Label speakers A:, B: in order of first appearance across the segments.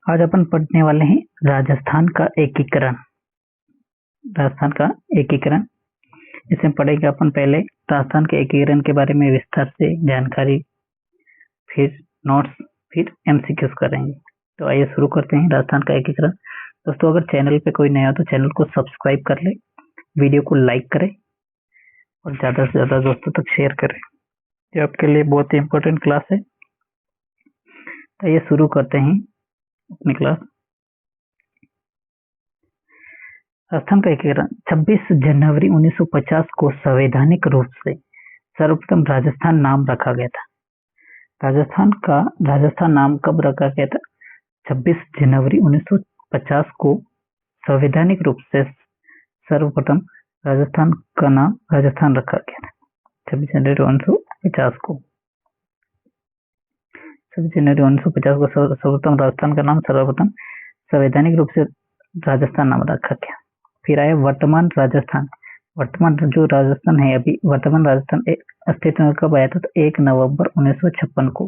A: आज अपन पढ़ने वाले हैं राजस्थान का एकीकरण। राजस्थान का एकीकरण, इसमें पढ़ेंगे अपन पहले राजस्थान के एकीकरण के बारे में विस्तार से जानकारी, फिर नोट्स, फिर एमसीक्यूज करेंगे। तो आइए शुरू करते हैं राजस्थान का एकीकरण। दोस्तों, अगर चैनल पे कोई नया हो तो चैनल को सब्सक्राइब कर ले, वीडियो को लाइक करें और ज्यादा से ज्यादा दोस्तों तक शेयर करें। ये आपके लिए बहुत ही इम्पोर्टेंट क्लास है। तो आइए शुरू करते हैं अपनी क्लास। राजस्थान का एकीकरण 26 जनवरी 1950 को संवैधानिक रूप से सर्वप्रथम राजस्थान नाम रखा गया था। राजस्थान नाम कब रखा गया था? 26 जनवरी 1950 को संवैधानिक रूप से सर्वप्रथम राजस्थान का नाम राजस्थान रखा गया था। 26 जनवरी 1950 को 26 जनवरी 1950 को सर्वप्रथम राजस्थान का नाम सर्वप्रथम संवैधानिक रूप से राजस्थान नाम रखा गया। फिर आया वर्तमान राजस्थान। वर्तमान जो राजस्थान है अभी, वर्तमान राजस्थान अस्तित्व में कब आया था? तो 1 नवंबर 1956 को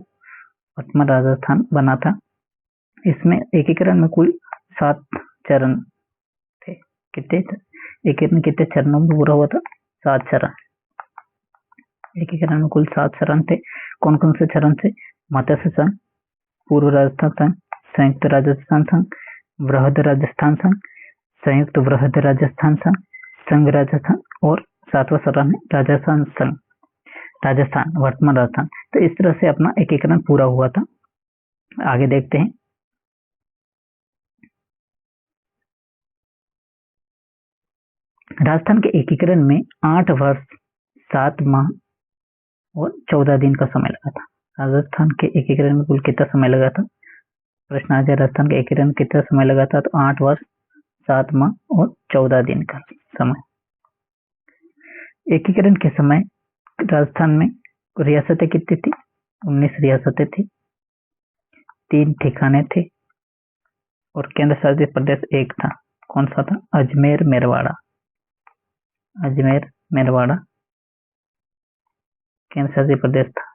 A: वर्तमान राजस्थान बना था। इसमें एकीकरण में कुल 7 चरण थे। कितने थे? एकीकरण कितने चरणों में पूरा हुआ था? 7 चरण। एकीकरण में कुल 7 चरण थे। कौन कौन से चरण थे? मत्स्य संघ, पूर्व राजस्थान संघ, संयुक्त राजस्थान संघ, वृहद राजस्थान संघ, संयुक्त वृहद राजस्थान संघ, संघ राजस्थान और 7वां चरण है राजस्थान संघ। राजस्थान, वर्तमान राजस्थान। तो इस तरह से अपना एकीकरण पूरा हुआ था। आगे देखते हैं। राजस्थान के एकीकरण में 8 वर्ष 7 माह और 14 दिन का समय लगा था। राजस्थान के एकीकरण में कुल कितना समय लगा था? प्रश्न आ जाए, राजस्थान के एकीकरण कितना समय लगा था? तो 8 वर्ष 7 माह और 14 दिन का समय। एकीकरण के समय राजस्थान में रियासतें कितनी थी? 19 रियासतें थी, 3 ठिकाने थे और केंद्र शासित प्रदेश एक था। कौन सा था? अजमेर मेरवाड़ा। अजमेर मेरवाड़ा केंद्र शासित प्रदेश था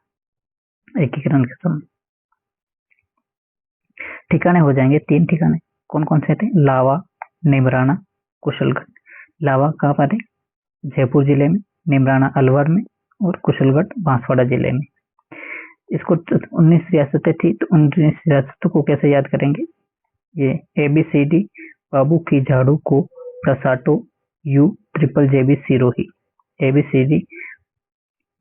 A: एकीकरण के समय। ठिकाने हो जाएंगे 3 ठिकाने। कौन कौन से थे? लावा, निमराना, कुशलगढ़। लावा कहाँ पर है? जयपुर जिले में, निमराना अलवर में और कुशलगढ़ बांसवाड़ा जिले में। इसको 19 रियासतें थी, तो 19 रियासतों को कैसे याद करेंगे? ये ABCD बाबू की झाड़ू को प्रसाटो U triple JB Sirohi. ABCD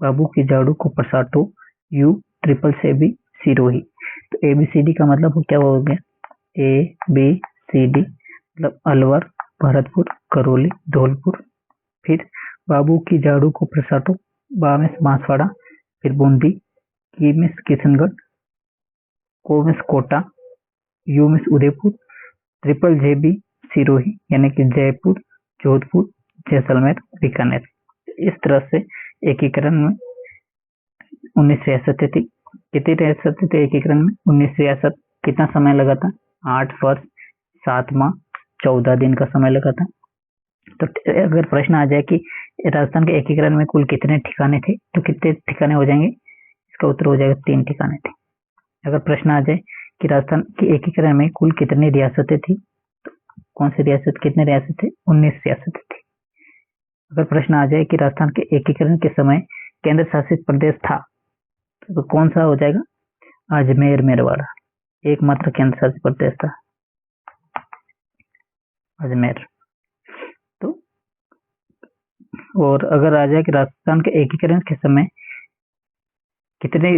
A: बाबू की झाड़ू को प्रसाटो U ट्रिपल JB सिरोही। तो ABCD का मतलब क्या हो गया? ABCD मतलब अलवर, भरतपुर, करौली, धौलपुर। फिर बाबू की झाड़ू को प्रसाटो, बा में बांसवाड़ा, फिर बूंदी, की में किशनगढ़, को में कोटा, यू में उदयपुर, ट्रिपल JB सिरोही यानी कि जयपुर, जोधपुर, जैसलमेर, बीकानेर। इस तरह से एकीकरण में 19 रियासतें थी। कितनी रियासतें थे एकीकरण में? 19 रियासत। कितना समय लगा था? 8 वर्ष 7 माह 14 दिन का समय लगा था। तो अगर प्रश्न आ जाए कि राजस्थान के एकीकरण में कुल कितने ठिकाने थे, तो कितने ठिकाने हो जाएंगे? इसका उत्तर हो जाएगा 3 ठिकाने थे। अगर प्रश्न आ जाए कि राजस्थान के एकीकरण में कुल कितनी रियासतें थी, तो कौन सी रियासत, कितने रियासत थे? 19 रियासतें थी। अगर प्रश्न आ जाए कि राजस्थान के एकीकरण के समय केंद्र शासित प्रदेश था, तो कौन सा हो जाएगा? अजमेर मेरवाड़ा एकमात्र केंद्र शासित प्रदेश था, अजमेर। तो और अगर आ जाए कि राजस्थान के एकीकरण के समय कितने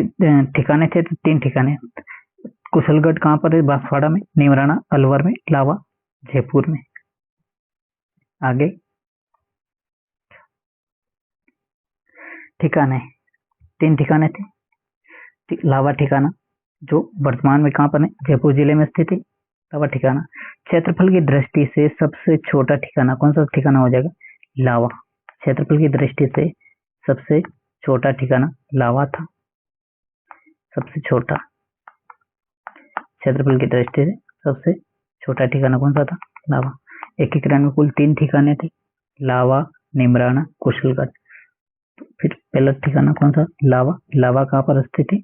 A: ठिकाने थे, तो 3 ठिकाने। कुशलगढ़ कहाँ पर है? बांसवाड़ा में, निमराना अलवर में, लावा जयपुर में। आगे ठिकाने 3 ठिकाने थे। लावा ठिकाना जो वर्तमान में कहाँ पर है? जयपुर जिले में स्थित है, लावा ठिकाना। क्षेत्रफल की दृष्टि से सबसे छोटा ठिकाना कौन सा ठिकाना हो जाएगा? लावा। क्षेत्रफल की दृष्टि से सबसे छोटा ठिकाना लावा था। सबसे छोटा क्षेत्रफल की दृष्टि से सबसे छोटा ठिकाना कौन सा था? लावा। एकीकरण में कुल 3 ठिकाने थे, लावा, निमराना, कुशलगढ़। तो फिर पहला ठिकाना कौन सा? लावा। लावा कहाँ पर स्थित है?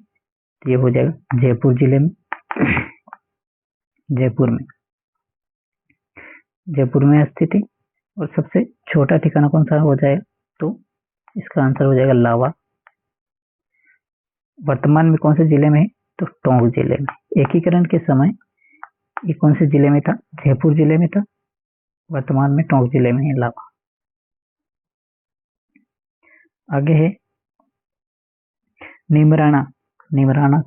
A: ये हो जाएगा जयपुर जिले में। जयपुर में, जयपुर में स्थित है। और सबसे छोटा ठिकाना कौन सा हो जाएगा, तो इसका आंसर हो जाएगा लावा। वर्तमान में कौन से जिले में है, तो टोंक जिले में। एकीकरण के समय ये कौन से जिले में था, जयपुर जिले में था। वर्तमान में टोंक जिले में है लावा। आगे है निमराना। निमराना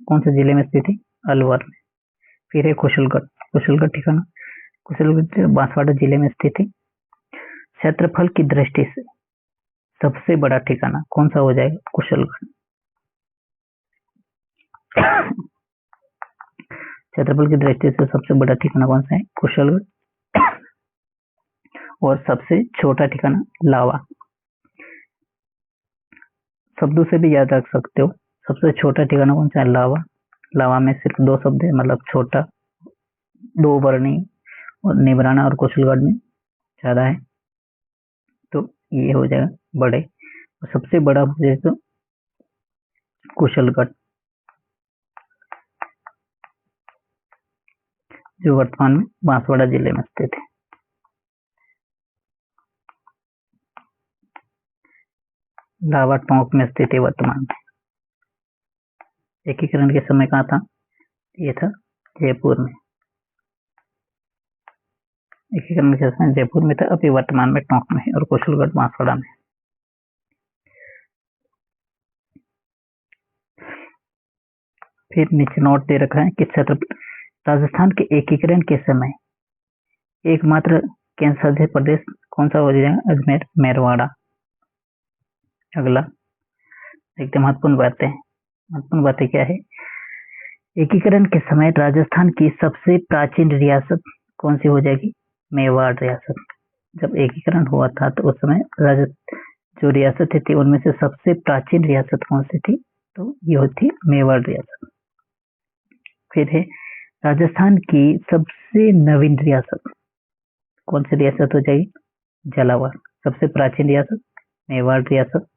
A: कौन से जिले में स्थित है, अलवर में। फिर है कुशलगढ़। कुशलगढ़ ठिकाना, कुशलगढ़ बांसवाड़ा जिले में स्थित है। क्षेत्रफल की दृष्टि से सबसे बड़ा ठिकाना कौन सा हो जाएगा, कुशलगढ़। क्षेत्रफल की दृष्टि से सबसे बड़ा ठिकाना कौन सा है, कुशलगढ़। और सबसे छोटा ठिकाना लावा। शब्दों से भी याद रख सकते हो। सबसे छोटा ठिकाना कौन सा है, लावा। लावा में सिर्फ 2 शब्द है, मतलब छोटा, 2 वर्णी। और निमराना और कुशलगढ़ में ज्यादा है, तो ये हो जाएगा बड़े। और सबसे बड़ा हो जाए तो कुशलगढ़, जो वर्तमान में बांसवाड़ा जिले में स्थित है। लावा टोंक में स्थित है वर्तमान में। एकीकरण के समय कहाँ था, ये था जयपुर में। एकीकरण के समय जयपुर में था, अभी वर्तमान में टोंक में है। और कुशलगढ़ बांसवाड़ा में। फिर नीचे नोट दे रखा है कि क्षेत्र राजस्थान के एकीकरण के समय एकमात्र केंद्र शासित प्रदेश कौन सा हो जाएगा, अजमेर मेरवाड़ा। अगला देखते महत्वपूर्ण बातें। महत्वपूर्ण बातें क्या है, एकीकरण के समय राजस्थान की सबसे प्राचीन रियासत कौन सी हो जाएगी, मेवाड़ रियासत। जब एकीकरण हुआ था तो उस समय जो रियासतें थी उनमें से सबसे प्राचीन रियासत कौन सी थी, तो ये होती मेवाड़ रियासत। फिर है राजस्थान की सबसे नवीन रियासत कौन सी रियासत हो जाएगी, झालावाड़। सबसे प्राचीन रियासत मेवाड़ रियासत,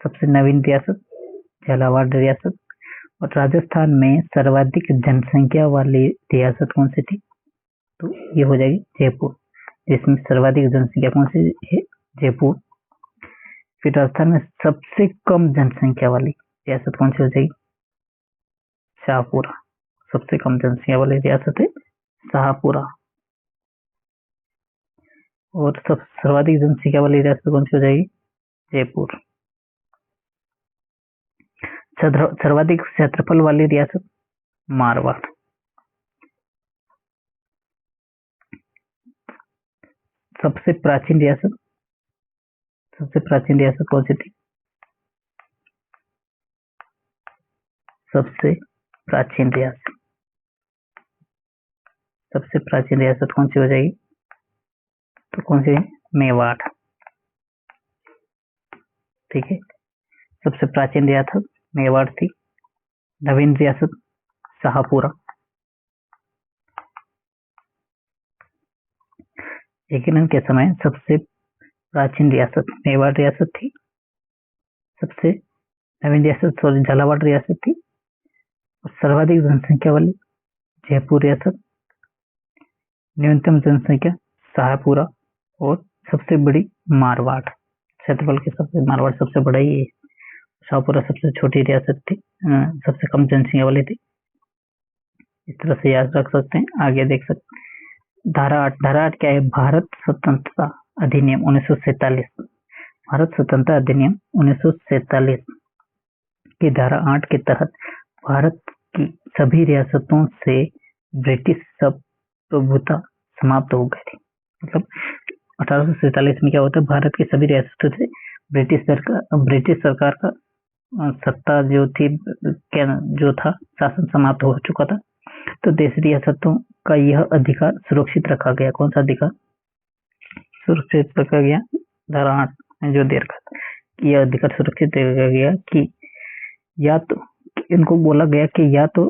A: सबसे नवीन रियासत झालावाड़ रियासत। और राजस्थान में सर्वाधिक जनसंख्या वाली रियासत कौन सी थी, तो ये हो जाएगी जयपुर, जिसमें सर्वाधिक जनसंख्या कौन सी है, जयपुर। फिर राजस्थान में सबसे कम जनसंख्या वाली रियासत कौन सी हो जाएगी, शाहपुरा। सबसे कम जनसंख्या वाली रियासत है शाहपुरा। और सब सर्वाधिक जनसंख्या वाली रियासत कौन सी हो जाएगी, जयपुर। सर्वाधिक क्षेत्रफल वाली रियासत मारवाड़। सबसे प्राचीन रियासत कौन सी थी, सबसे प्राचीन रियासत कौन सी हो जाएगी, तो कौन सी, मेवाड़। ठीक है, सबसे प्राचीन रियासत मेवाड़ थी। नवीन रियासत शाहपुरा। एकीकरण के समय सबसे प्राचीन रियासत मेवाड़ रियासत थी। सबसे नवीन रियासत झालावाड़ रियासत थी। और सर्वाधिक जनसंख्या वाली जयपुर रियासत। न्यूनतम जनसंख्या शाहपुरा। और सबसे बड़ी मारवाड़। क्षेत्रफल के सबसे मारवाड़ सबसे बड़ा ही है। शाहपुरा सबसे छोटी रियासत थी, सबसे कम जनसंख्या वाली थी। इस तरह से याद रख सकते हैं। आगे देख सकते हैं धारा 8। धारा 8 क्या है, भारत स्वतंत्रता अधिनियम 1947। भारत स्वतंत्रता अधिनियम 1947 की धारा 8 के तहत भारत की सभी रियासतों से ब्रिटिश संप्रभुता समाप्त हो गई थी। मतलब 1847 में क्या होता है, भारत की सभी रियासतों से ब्रिटिश सरकार का सत्ता जो थी, जो था शासन समाप्त हो चुका था। तो देश रियासतों का यह अधिकार सुरक्षित रखा गया। कौन सा अधिकार सुरक्षित रखा गया, धारा 8 में जो दे रखा था, यह अधिकार सुरक्षित रखा गया कि या तो इनको बोला गया कि या तो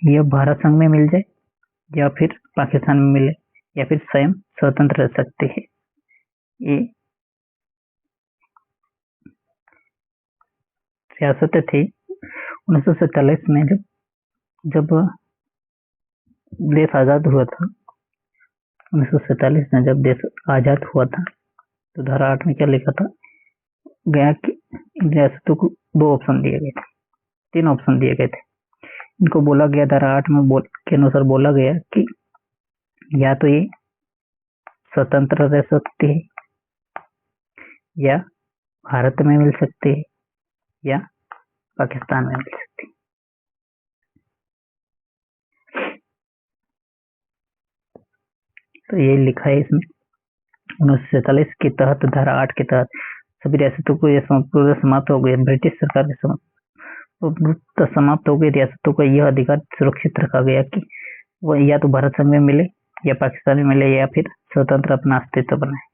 A: यह भारत संघ में मिल जाए, या फिर पाकिस्तान में मिले, या फिर स्वयं स्वतंत्र रह सकते हैं। ये रियासतें थी 1947 में जब देश आजाद हुआ था 1947 में, जब देश आजाद हुआ था तो धारा 8 में क्या लिखा था गया कि रियासतों को 2 ऑप्शन दिए गए थे, 3 ऑप्शन दिए गए थे। इनको बोला गया धारा 8 में के अनुसार बोला गया कि या तो ये स्वतंत्र रह सकती है, या भारत में मिल सकती है, या पाकिस्तान में मिल सकती है। तो ये लिखा है इसमें 1947 के तहत, धारा 8 के तहत सभी रियासतों को यह पूरा समाप्त हो गया, ब्रिटिश सरकार के समाप्त हो गई रियासतों का यह अधिकार सुरक्षित रखा गया कि वह या तो भारत संघ में मिले, या पाकिस्तान में मिले, या फिर स्वतंत्र अपना अस्तित्व बनाए।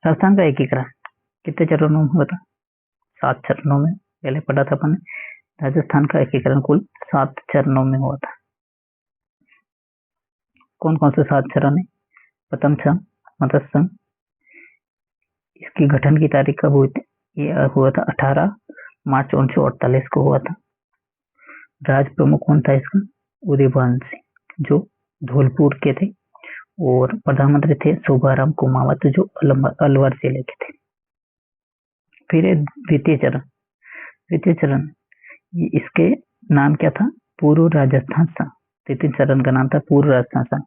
A: राजस्थान का एकीकरण कितने चरणों में हुआ था? 7 चरणों में। पहले पढ़ा था अपन, राजस्थान का एकीकरण कुल 7 चरणों में हुआ था। कौन कौन से 7 चरण है? प्रथम चरण मत्स्य संघ, इसकी गठन की तारीख कब हुई थी? ये हुआ था 18 मार्च 1948 को हुआ था। राज प्रमुख कौन था इसका? उदय भान सिंह, जो धौलपुर के थे, और प्रधानमंत्री थे शोभाराम कुमावत, जो अलवर जिले के थे। फिर द्वितीय चरण इसके नाम क्या था? पूर्व राजस्थान संघ। द्वितीय चरण का नाम था पूर्व राजस्थान संघ,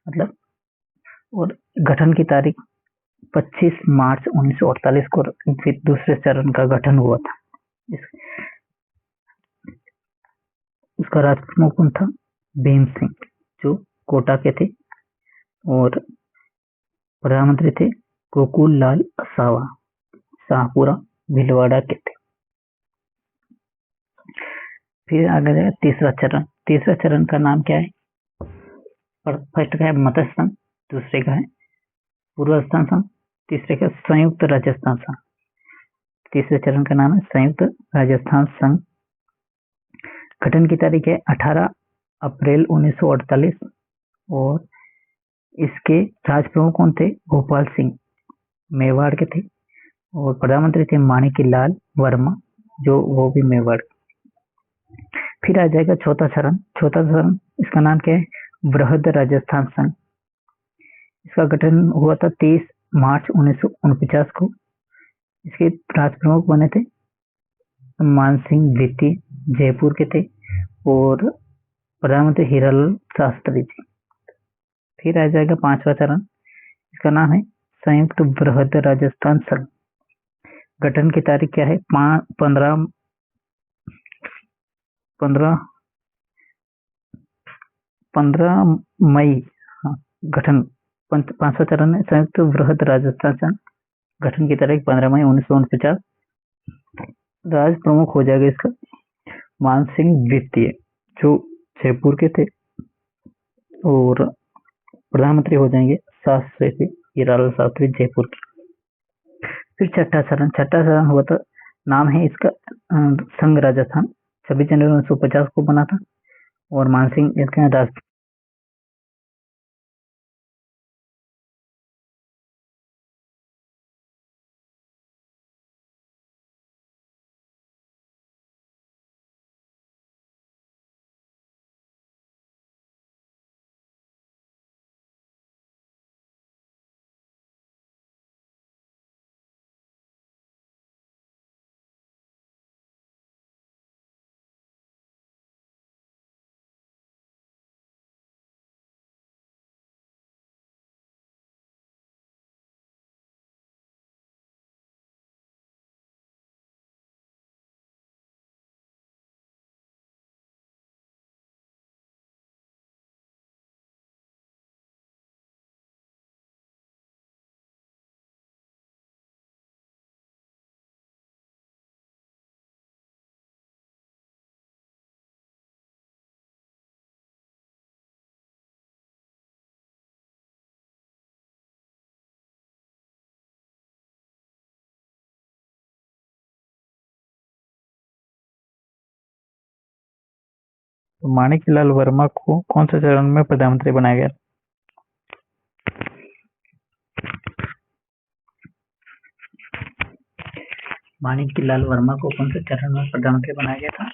A: मतलब, और गठन की तारीख 25 मार्च 1948 को फिर दूसरे चरण का गठन हुआ था। उसका राज प्रमुख कौन था? भीम सिंह, जो कोटा के थे, और प्रधानमंत्री थे गोकुल लाल असावा, शाहपुरा भीलवाड़ा के थे। फिर आगे जाए तीसरा चरण का नाम क्या है? फर्स्ट का है मत्स्य संघ, दूसरे का है पूर्व राजस्थान संघ, तीसरे का संयुक्त राजस्थान संघ। तीसरे चरण का नाम है संयुक्त राजस्थान संघ। गठन की तारीख है 18 अप्रैल 1948, और इसके राज प्रमुख कौन थे? गोपाल सिंह, मेवाड़ के थे, और प्रधानमंत्री थे माणिक लाल वर्मा, जो वो भी मेवाड़। फिर आ जाएगा चौथा चरण। इसका नाम क्या है? बृहद राजस्थान संघ। इसका गठन हुआ था 23 मार्च 1949 को। इसके राज प्रमुख बने थे मानसिंह द्वितीय, जयपुर के थे, और प्रधानमंत्री हीरालाल शास्त्री जी। फिर आ जाएगा पांचवा चरण, इसका नाम है संयुक्त बृहद राजस्थान संघ। गठन की तारीख क्या है? 15 मई। गठन पांचवा चरण है संयुक्त बृहद राजस्थान संघ। गठन की तारीख 15 मई 1949। राज प्रमुख हो जाएगा इसका मानसिंह द्वितीय, जो जयपुर के थे, और प्रधानमंत्री हो जाएंगे शास्त्री हीरालाल शास्त्री, जयपुर के। फिर छठा चरण हुआ था, नाम है इसका संघ राजस्थान। 26 जनवरी 1950 को बना था, और मानसिंह इसका राष्ट्र माणिक लाल वर्मा को कौन से चरण में प्रधानमंत्री बनाया गया? माणिक लाल वर्मा को कौन से चरण में प्रधानमंत्री बनाया गया था?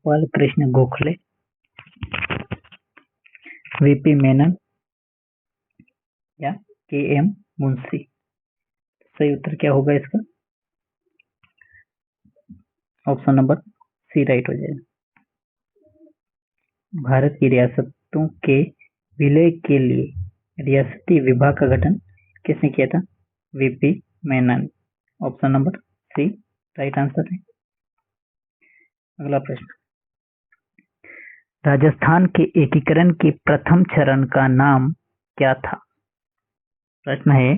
A: गोपाल कृष्ण गोखले, वीपी मेनन या के एम मुंशी। सही उत्तर क्या होगा इसका? ऑप्शन नंबर सी राइट हो जाएगा। भारत की रियासतों के विलय के लिए रियासती विभाग का गठन किसने किया था? VP Menon. Option number C right answer है। अगला प्रश्न, राजस्थान के एकीकरण के प्रथम चरण का नाम क्या था? प्रश्न है,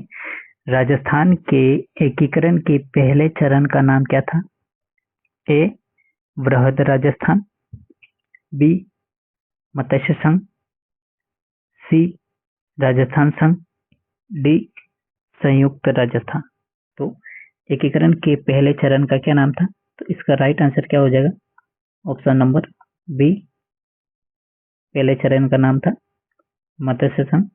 A: राजस्थान के एकीकरण के पहले चरण का नाम क्या था? ए वृहद राजस्थान, बी मत्स्य संघ, सी राजस्थान संघ, डी संयुक्त राजस्थान। तो एकीकरण के पहले चरण का क्या नाम था? तो इसका राइट आंसर क्या हो जाएगा? ऑप्शन नंबर बी, पहले चरण का नाम था मत्स्य संघ।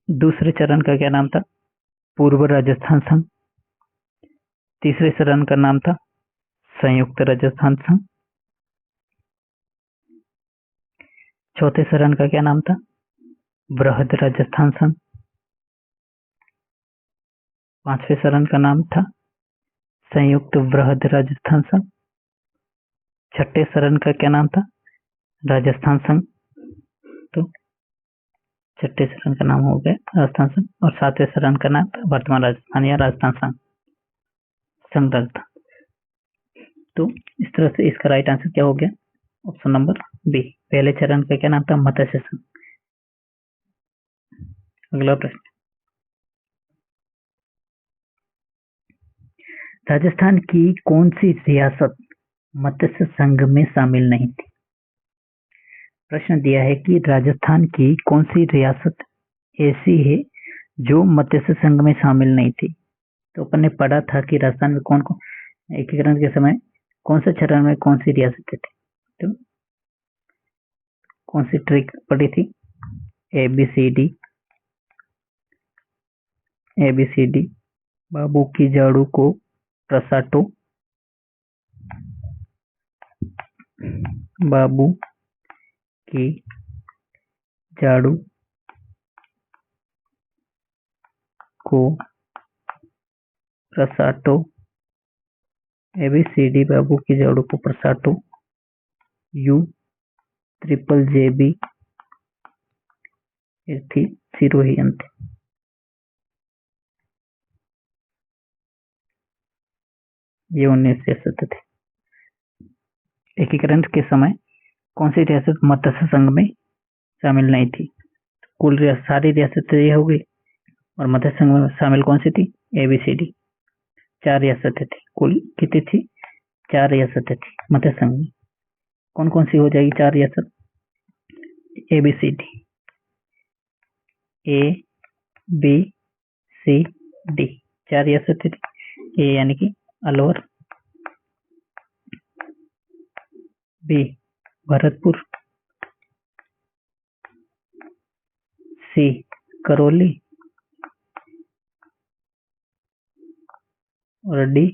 A: दूसरे चरण का क्या नाम था? पूर्व राजस्थान संघ। तीसरे चरण का नाम था संयुक्त राजस्थान संघ। चौथे चरण का क्या नाम था? वृहद राजस्थान संघ। पांचवें चरण का नाम था संयुक्त वृहद राजस्थान संघ। छठे चरण का क्या नाम था? राजस्थान संघ। तो छठे चरण का नाम हो गया राजस्थान संघ, और सातवें चरण का नाम था वर्तमान राजस्थान या राजस्थान संघ, संघ राजस्थान। तो इस तरह से इसका राइट आंसर क्या हो गया? ऑप्शन नंबर बी, पहले चरण का क्या नाम था? मत्स्य संघ। अगला प्रश्न, राजस्थान की कौन सी रियासत मत्स्य संघ में शामिल नहीं थी? प्रश्न दिया है कि राजस्थान की कौन सी रियासत ऐसी है जो मत्स्य संघ में शामिल नहीं थी। तो अपन ने पढ़ा था कि राजस्थान में कौन कौन एकीकरण के समय कौन से चरण में कौन सी रियासतें थी। तो कौन सी ट्रिक पढ़ी थी? ABCD, बाबू की झाड़ू को प्रसाटो, बाबू की झाड़ू को प्रसाटो, ABCD बाबू की झाड़ू को प्रसाटो, UJJB थी सिरोही अंत। ये 19 रियासत थे। एकीकरण के समय कौन सी रियासत मत्स्य संघ में शामिल नहीं थी? कुल सारी रियासतें ये हो गई, और मत्स्य संघ में शामिल कौन सी थी? ABCD। 4 रियासतें थी। कुल कितनी थी? 4 रियासतें थी मत्स्य संघ में। कौन कौन सी हो जाएगी 4 रियासत? ABCD, ABCD 4 रियासतें थी। ए यानी कि अलवर, बी भरतपुर, सी करौली और डी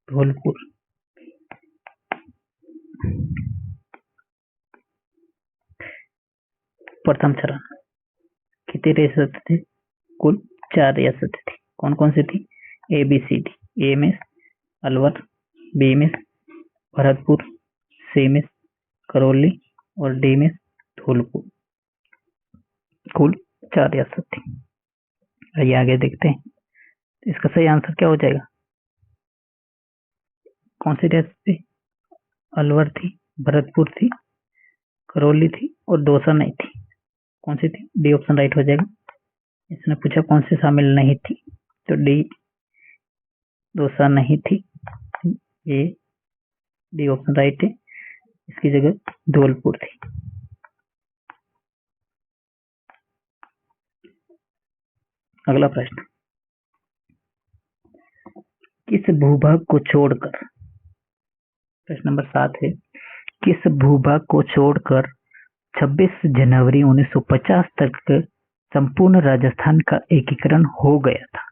A: धौलपुर। प्रथम चरण कितनी रियासत थे? कुल 4 रियासतें थी। कौन कौन सी थी? ABCD, ए में अलवर, बी में भरतपुर, सी में करौली और डी में धौलपुर। कुल 4 रियासत थी। आइए आगे देखते हैं, इसका सही आंसर क्या हो जाएगा? कौन सी रियासत थी? अलवर थी, भरतपुर थी, करौली थी और दौसा नहीं थी। कौन सी थी? डी ऑप्शन राइट हो जाएगा। इसने पूछा कौन सी शामिल नहीं थी, तो डी दौसा नहीं थी। ये डी ऑप्शन राइट है। इसकी जगह धौलपुर थी। अगला प्रश्न, किस भूभाग को छोड़कर, प्रश्न नंबर 7 है, किस भूभाग को छोड़कर 26 जनवरी 1950 तक संपूर्ण राजस्थान का एकीकरण हो गया था?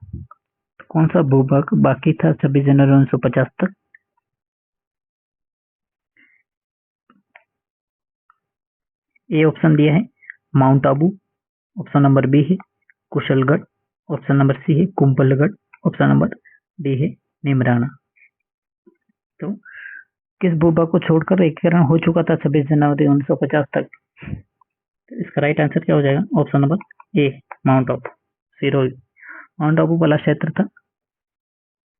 A: कौन सा भूभाग बाकी था 26 जनवरी 1950 तक? ए ऑप्शन दिया है Mount Abu, option number B है कुशलगढ़, ऑप्शन नंबर सी है कुंभलगढ़, ऑप्शन नंबर डी है निमराना। तो किस भूभाग को छोड़कर एकीकरण हो चुका था 26 जनवरी 1950 तक? तो इसका राइट आंसर क्या हो जाएगा? Option number A mount Abu, Sirohi. Mount Abu वाला क्षेत्र था,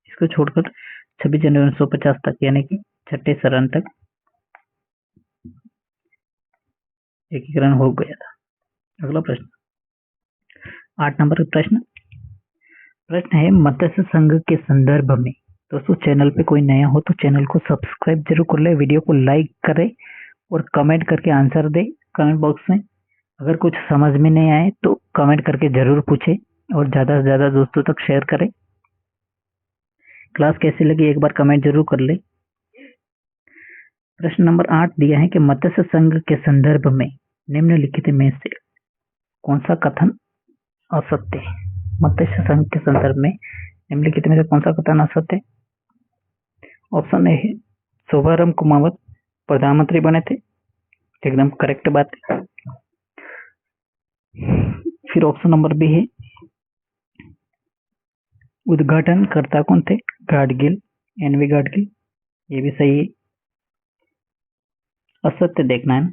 A: इसको छोड़कर 26 जनवरी 1950 तक यानी कि छठे चरण तक एकीकरण हो गया था। अगला प्रश्न 8 नंबर प्रश्न है मत्स्य संघ के संदर्भ में। दोस्तों चैनल पे कोई नया हो तो चैनल को सब्सक्राइब जरूर कर ले, वीडियो को लाइक करे और कमेंट करके आंसर दे कमेंट बॉक्स में। अगर कुछ समझ में नहीं आए तो कमेंट करके जरूर पूछे और ज्यादा से ज्यादा दोस्तों तक शेयर करें। क्लास कैसी लगी एक बार कमेंट जरूर कर ले। प्रश्न नंबर 8 दिया है कि मत्स्य संघ के संदर्भ में निम्नलिखित में से कौन सा कथन असत्य है? मत्स्य संघ के संदर्भ में निम्नलिखित में से कौन सा कथन असत्य है? ऑप्शन ए है शोभाराम कुमावत प्रधानमंत्री बने थे, एकदम करेक्ट बात है। फिर ऑप्शन नंबर बी है उद्घाटनकर्ता कौन थे? गाडगिल, एनवी गाडगिल, ये भी सही है, असत्य देखना है।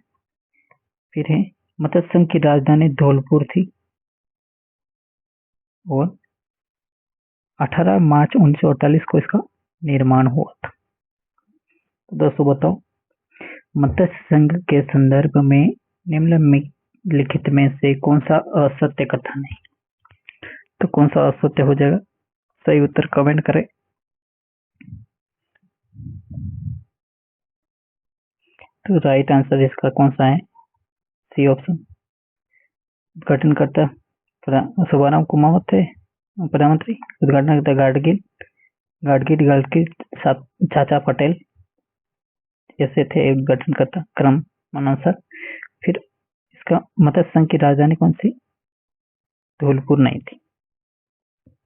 A: फिर है मत्स्य संघ की राजधानी धौलपुर थी और 18 मार्च 1948 को इसका निर्माण हुआ था। तो दोस्तों बताओ मत्स्य संघ के संदर्भ में निम्नलिखित में से कौन सा असत्य कथन है? तो कौन सा असत्य हो जाएगा? सही उत्तर कमेंट करें। तो राइट आंसर इसका कौन सा है? C option. उद्घाटनकर्ता शोभाराम कुमावत थे प्रधानमंत्री, उद्घाटनकर्ता गाडगिल चाचा पटेल ऐसे थे उद्घाटनकर्ता क्रम अनुसार। फिर इसका मत्स्य संघ की राजधानी कौन सी? धौलपुर नहीं थी,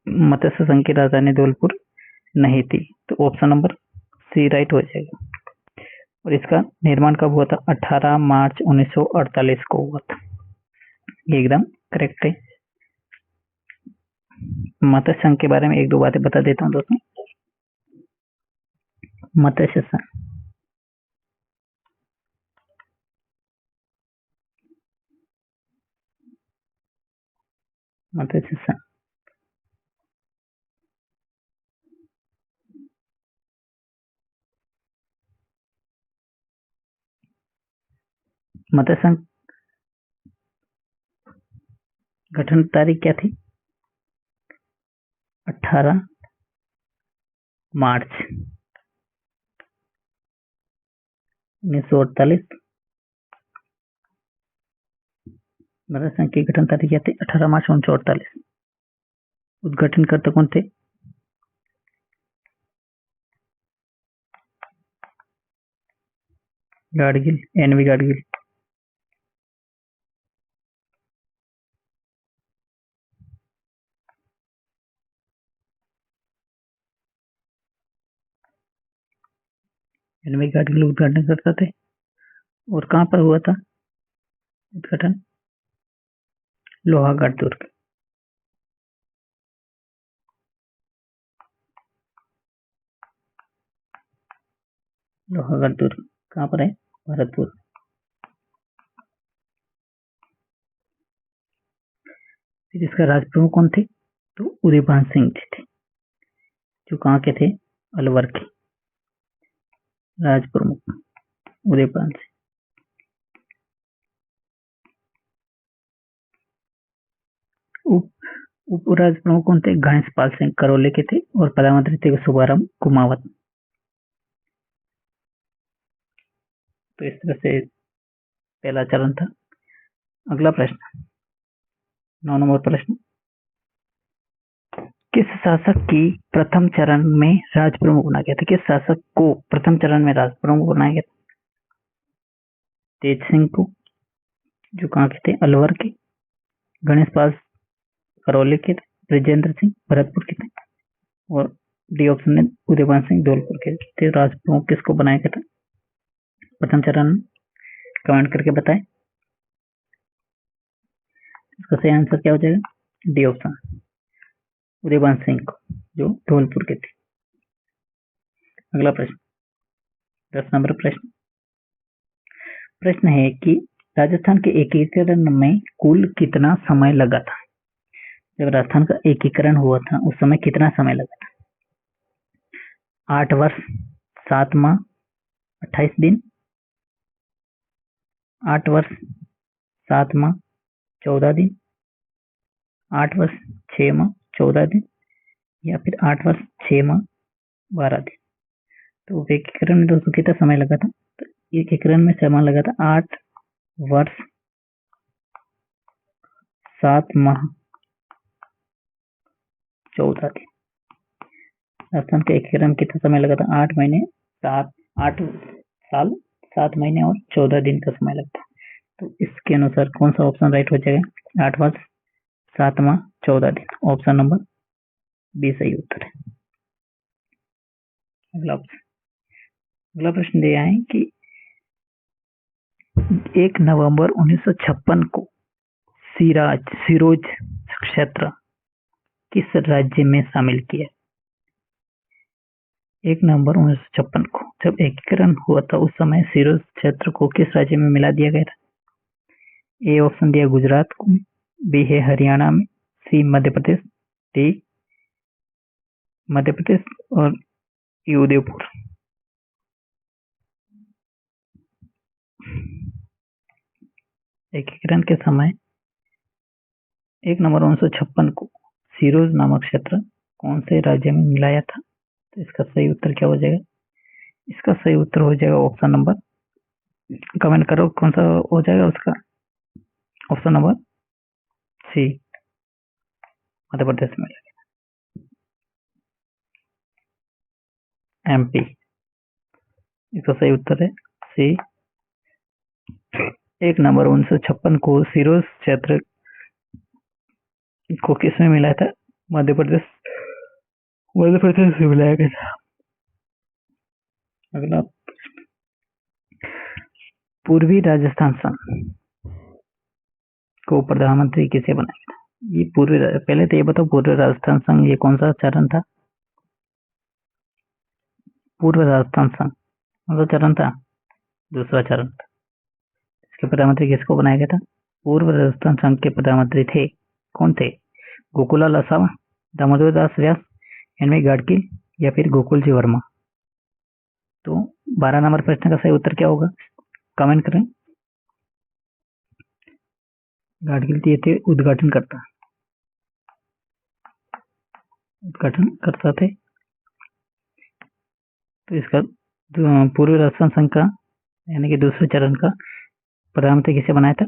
A: मत्स्य संघ की राजधानी धौलपुर नहीं थी। तो ऑप्शन नंबर सी राइट हो जाएगा। और इसका निर्माण कब हुआ था? 18 मार्च 1948 को हुआ था, एकदम करेक्ट है। मत्स्य संघ के बारे में एक दो बातें बता देता हूँ दोस्तों। मत्स्य संघ मत्स्य संघ गठन तारीख क्या थी? 18 मार्च 1948। मत्स्य संघ की गठन तारीख क्या थी? 18 मार्च 1948। उद्घाटनकर्ता कौन थे? गाडगिल, एनवी गाडगिल। एनवी गाडगिल उद्घाटन करता थे। और कहाँ पर हुआ था उद्घाटन? लोहागढ़ दुर्ग। लोहागढ़ दुर्ग कहाँ पर है? भरतपुर। फिर इसका राजप्रमुख कौन थे? तो उदयभान सिंह जी थे, जो कहाँ के थे? अलवर के राजप्रमुख उदयभान सिंह। उप राजप्रमुख कौन थे? गणेशपाल सिंह करौली के थे और प्रधानमंत्री थे शोभाराम कुमावत। तो इस तरह से पहला चरण था। अगला प्रश्न 9 नंबर प्रश्न किस शासक की प्रथम चरण में राजप्रमुख बनाया गया था? किस शासक को प्रथम चरण में राजप्रमुख बनाया गया था? तेज सिंह को, जो कहाँ के थे? अलवर के। गणेशपाल करौली के थे। ब्रिजेंद्र सिंह भरतपुर के थे। और डी ऑप्शन में उदयभान सिंह धौलपुर के थे। राजप्रमुख किसको बनाया गया था प्रथम चरण में? कमेंट करके बताएं। इसका सही आंसर क्या हो जाएगा? डी ऑप्शन, उदयवंश सिंह को, जो धौलपुर के थे। अगला प्रश्न, 10 नंबर प्रश्न। प्रश्न है कि राजस्थान के एकीकरण में कुल कितना समय लगा था? जब राजस्थान का एकीकरण हुआ था उस समय कितना समय लगा था? 8 वर्ष, 7 माह, 28 दिन, 8 वर्ष, 7 माह, 14 दिन, 8 वर्ष, 6 माह, 14 दिन, या फिर 8 वर्ष, 6 माह, 12 दिन। तो एकीकरण में दोस्तों कितना समय लगा था? तो एकीकरण में समय लगा था 8 वर्ष, 7 माह, 14 दिन। राजस्थान के एकीकरण में कितना समय लगा था? 8 महीने, 8 साल, 7 महीने और 14 दिन का समय लगता है। तो इसके अनुसार कौन सा ऑप्शन राइट हो जाएगा? 8 वर्ष, 7 माह, 14 दिन। ऑप्शन नंबर बी सही उत्तर है। अगला प्रश्न दिया है कि 1 नवंबर 1956 को सिरोंज क्षेत्र किस राज्य में शामिल किया? 1 नवंबर 1956 को जब एकीकरण हुआ था उस समय सिरोंज क्षेत्र को किस राज्य में मिला दिया गया था? ए ऑप्शन दिया गुजरात को, बी है हरियाणा में, सी मध्य प्रदेश, डी मध्य प्रदेश और ई उदयपुर। एकीकरण के समय 1 नवंबर 1956 को सिरोंज नामक क्षेत्र कौन से राज्य में मिलाया था? तो इसका सही उत्तर क्या हो जाएगा? इसका सही उत्तर हो जाएगा ऑप्शन नंबर, कमेंट करो कौन सा हो जाएगा उसका। ऑप्शन नंबर सी, मध्य प्रदेश में, एमपी। इसका सही उत्तर है सी। 1 नवंबर 1956 को सिरोंज क्षेत्र को किसमें मिलाया था? मध्य प्रदेश से मिलाया गया था। अगला, पूर्वी राजस्थान संघ को प्रधानमंत्री किसे बनाया था? ये पहले तो ये बताओ, पूर्वी राजस्थान संघ ये कौन सा चरण था? पूर्व राजस्थान संघ कौन सा चरण था? दूसरा चरण था। इसके प्रधानमंत्री किसको बनाया गया था? पूर्व राजस्थान संघ के प्रधानमंत्री थे, कौन थे? गोकुलाल असावा, दामोदर दास व्यास, एन.वी. गाडगिल या फिर गोकुल जी वर्मा। तो 12 नंबर प्रश्न का सही उत्तर क्या होगा? कमेंट करें। गाडगिल ये थे उद्घाटन करता थे। तो इसका पूर्व राजस्थान संघ का यानी कि दूसरे चरण का प्रधानमंत्री किसे बनाया था?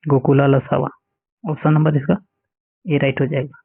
A: गोकुलाल असावा। ऑप्शन नंबर इसका ए राइट हो जाएगा।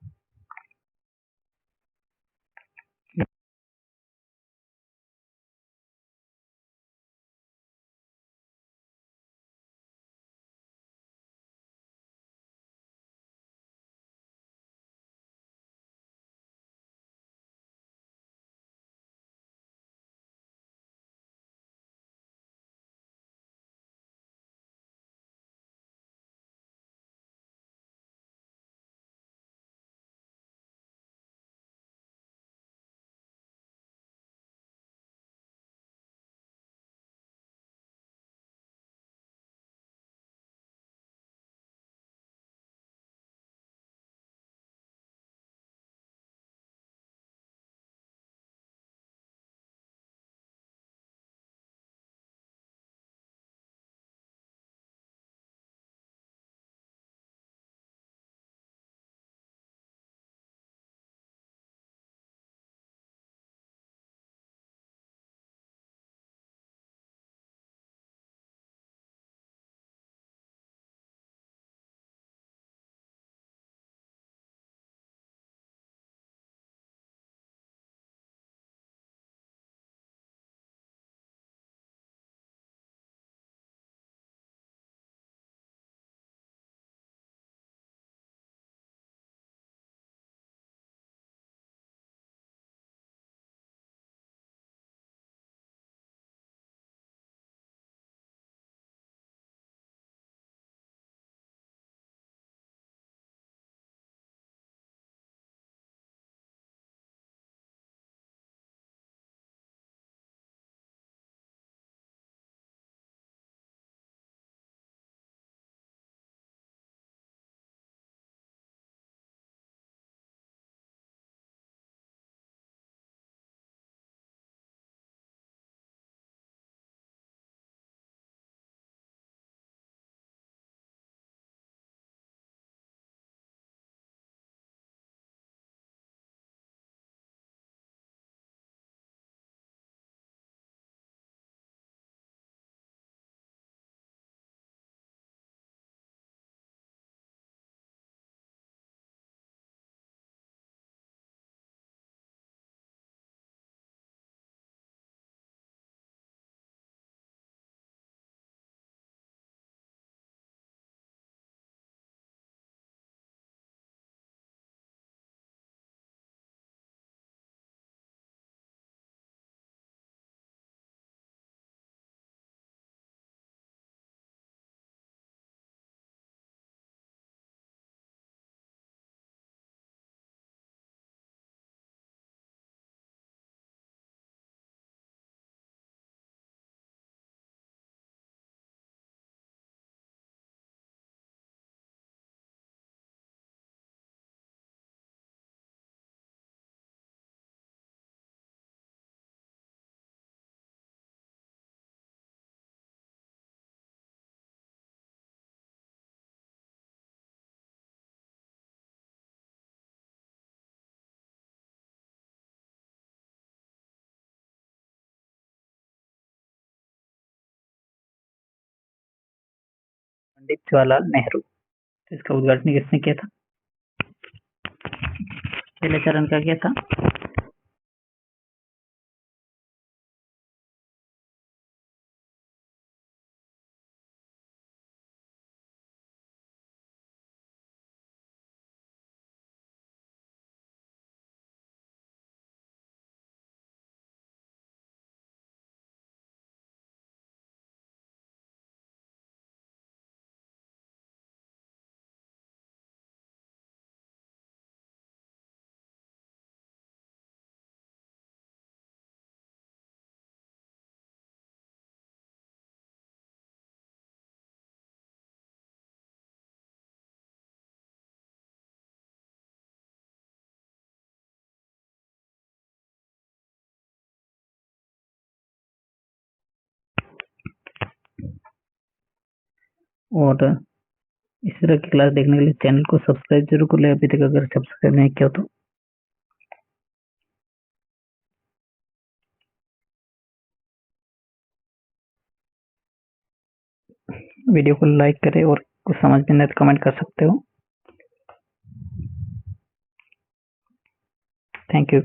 A: पंडित जवाहरलाल नेहरू। तो इसका उद्घाटन किसने किया था? पहले चरण का क्या था? और इस तरह की क्लास देखने के लिए चैनल को सब्सक्राइब जरूर कर ले अभी तक अगर सब्सक्राइब नहीं किया तो। वीडियो को लाइक करें और कुछ समझ में नहीं तो कमेंट कर सकते हो। Thank you.